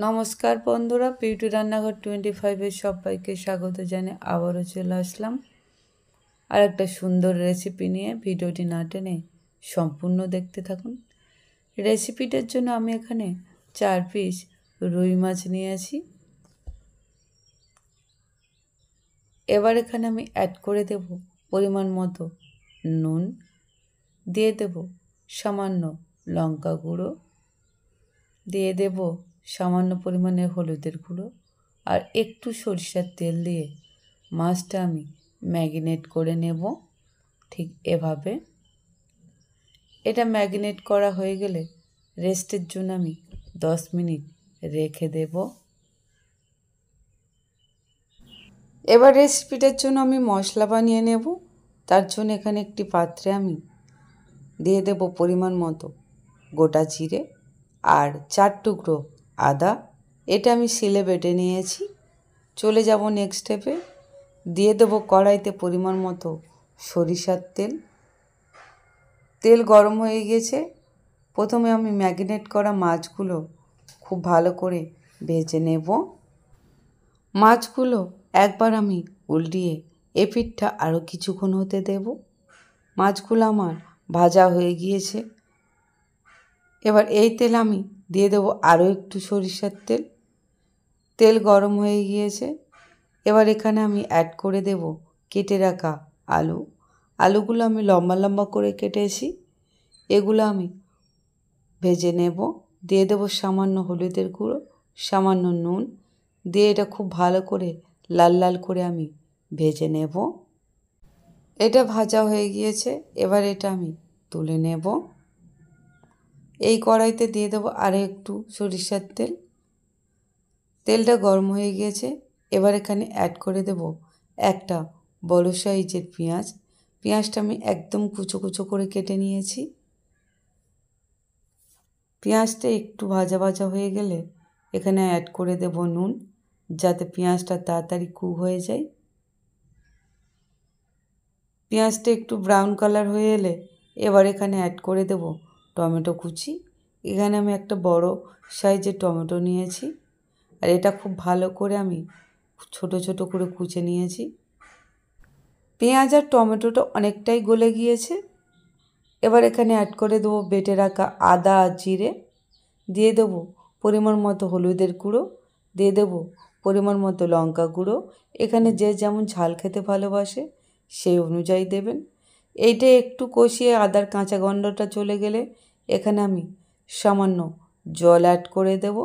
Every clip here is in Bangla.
নমস্কার বন্ধুরা, পিউটি রান্নাঘর 25-এর সবাইকে স্বাগত জানিয়ে আবারও চলে আসলাম আর একটা সুন্দর রেসিপি নিয়ে। ভিডিওটি না টেনে সম্পূর্ণ দেখতে থাকুন। রেসিপিটার জন্য আমি এখানে 4 পিস রুই মাছ নিয়েছি। এবার এখানে আমি অ্যাড করে দেব পরিমাণ মতো নুন, দিয়ে দেব সামান্য লঙ্কা গুঁড়ো, দিয়ে দেব সামান্য পরিমাণে হলুদের গুঁড়ো আর একটু সরিষার তেল দিয়ে মাছটা আমি ম্যারিনেট করে নেব। ঠিক এভাবে এটা ম্যারিনেট করা হয়ে গেলে রেস্টের জন্য আমি 10 মিনিট রেখে দেব। এবার রেসিপিটার জন্য আমি মশলা বানিয়ে নেব। তার জন্য এখানে একটি পাত্রে আমি দিয়ে দেব পরিমাণ মতো গোটা জিরে আর 4 টুকরো আদা। এটা আমি শিলে বেটে নিয়েছি। চলে যাব নেক্সট স্টেপে। দিয়ে দেব কড়াইতে পরিমাণ মতো সরিষার তেল। তেল গরম হয়ে গেছে। প্রথমে আমি ম্যারিনেট করা মাছগুলো খুব ভালো করে ভেজে নেব। মাছগুলো একবার আমি উল্টিয়ে এপিঠটা আরও কিছুক্ষণ হতে দেব। মাছগুলো আমার ভাজা হয়ে গিয়েছে। এবার এই তেল আমি দিয়ে দেব আরও একটু সরিষার তেল। তেল গরম হয়ে গিয়েছে। এবার এখানে আমি অ্যাড করে দেব কেটে রাখা আলু। আলুগুলো আমি লম্বা লম্বা করে কেটেছি। এগুলো আমি ভেজে নেব। দিয়ে দেব সামান্য হলুদের গুঁড়ো, সামান্য নুন দিয়ে এটা খুব ভালো করে লাল লাল করে আমি ভেজে নেব। এটা ভাজা হয়ে গিয়েছে। এবার এটা আমি তুলে নেব। এই কড়াইতে দিয়ে দেব আরও একটু সরিষার তেল। তেলটা গরম হয়ে গিয়েছে। এবার এখানে অ্যাড করে দেব একটা বড় সাইজের পেঁয়াজ। পেঁয়াজটা আমি একদম কুচো কুচো করে কেটে নিয়েছি। পেঁয়াজটা একটু ভাজা ভাজা হয়ে গেলে এখানে অ্যাড করে দেব নুন, যাতে পেঁয়াজটা তাড়াতাড়ি কুক হয়ে যায়। পেঁয়াজটা একটু ব্রাউন কালার হয়ে এলে এবার এখানে অ্যাড করে দেব টমেটো কুচি। এখানে আমি একটা বড় সাইজের টমেটো নিয়েছি আর এটা খুব ভালো করে আমি ছোট ছোট করে কুচে নিয়েছি। পেঁয়াজ আর টমেটোটা অনেকটাই গলে গিয়েছে। এবার এখানে অ্যাড করে দেবো বেটে রাখা আদা আর জিরে। দিয়ে দেবো পরিমাণ মতো হলুদের গুঁড়ো, দিয়ে দেবো পরিমাণ মতো লঙ্কা গুঁড়ো। এখানে যে যেমন ঝাল খেতে ভালোবাসে সেই অনুযায়ী দেবেন। এইটা একটু কষিয়ে আদার কাঁচা গন্ধটা চলে গেলে এখানে আমি সামান্য জল অ্যাড করে দেব,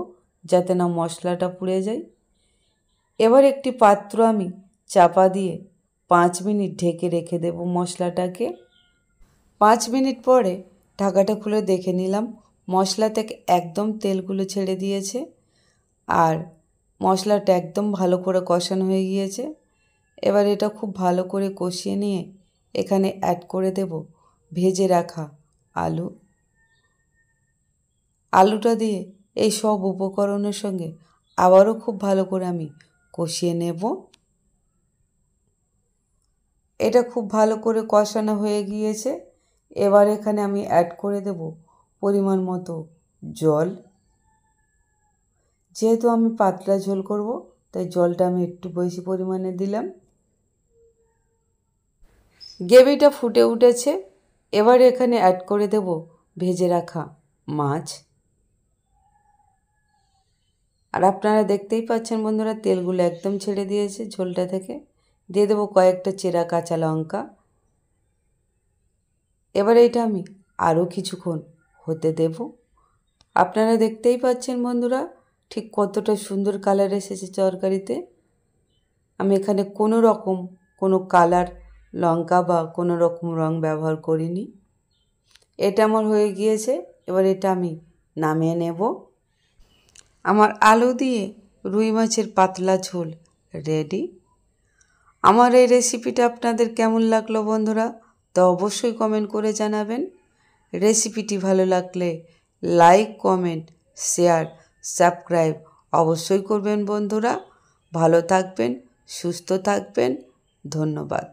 যাতে না মশলাটা পুড়ে যায়। এবার একটি পাত্র আমি চাপা দিয়ে 5 মিনিট ঢেকে রেখে দেব মশলাটাকে। 5 মিনিট পরে ঢাকাটা খুলে দেখে নিলাম মশলা থেকে একদম তেলগুলো ছেড়ে দিয়েছে আর মশলাটা একদম ভালো করে কষানো হয়ে গিয়েছে। এবার এটা খুব ভালো করে কষিয়ে নিয়ে এখানে অ্যাড করে দেব ভেজে রাখা আলু। আলুটা দিয়ে এই সব উপকরণের সঙ্গে আবারও খুব ভালো করে আমি কষিয়ে নেব। এটা খুব ভালো করে কষানো হয়ে গিয়েছে। এবার এখানে আমি অ্যাড করে দেব পরিমাণ মতো জল। যেহেতু আমি পাতলা ঝোল করব তাই জলটা আমি একটু বেশি পরিমাণে দিলাম। গ্রেভিটা ফুটে উঠেছে। এবার এখানে অ্যাড করে দেব ভেজে রাখা মাছ। আর আপনারা দেখতেই পাচ্ছেন বন্ধুরা, তেলগুলো একদম ছেড়ে দিয়েছে ঝোলটা থেকে। দিয়ে দেবো কয়েকটা চেরা কাঁচা লঙ্কা। এবার এটা আমি আরও কিছুক্ষণ হতে দেব। আপনারা দেখতেই পাচ্ছেন বন্ধুরা ঠিক কতটা সুন্দর কালার এসেছে তরকারিতে। আমি এখানে কোনো কালার লঙ্কা বা কোনো রকম রং ব্যবহার করিনি। এটা আমার হয়ে গিয়েছে। এবার এটা আমি নামিয়ে নেব। আমার আলু দিয়ে রুই মাছের পাতলা ঝোল রেডি। আমার এই রেসিপিটা আপনাদের কেমন লাগলো বন্ধুরা, তা অবশ্যই কমেন্ট করে জানাবেন। রেসিপিটি ভালো লাগলে লাইক, কমেন্ট, শেয়ার, সাবস্ক্রাইব অবশ্যই করবেন বন্ধুরা। ভালো থাকবেন, সুস্থ থাকবেন। ধন্যবাদ।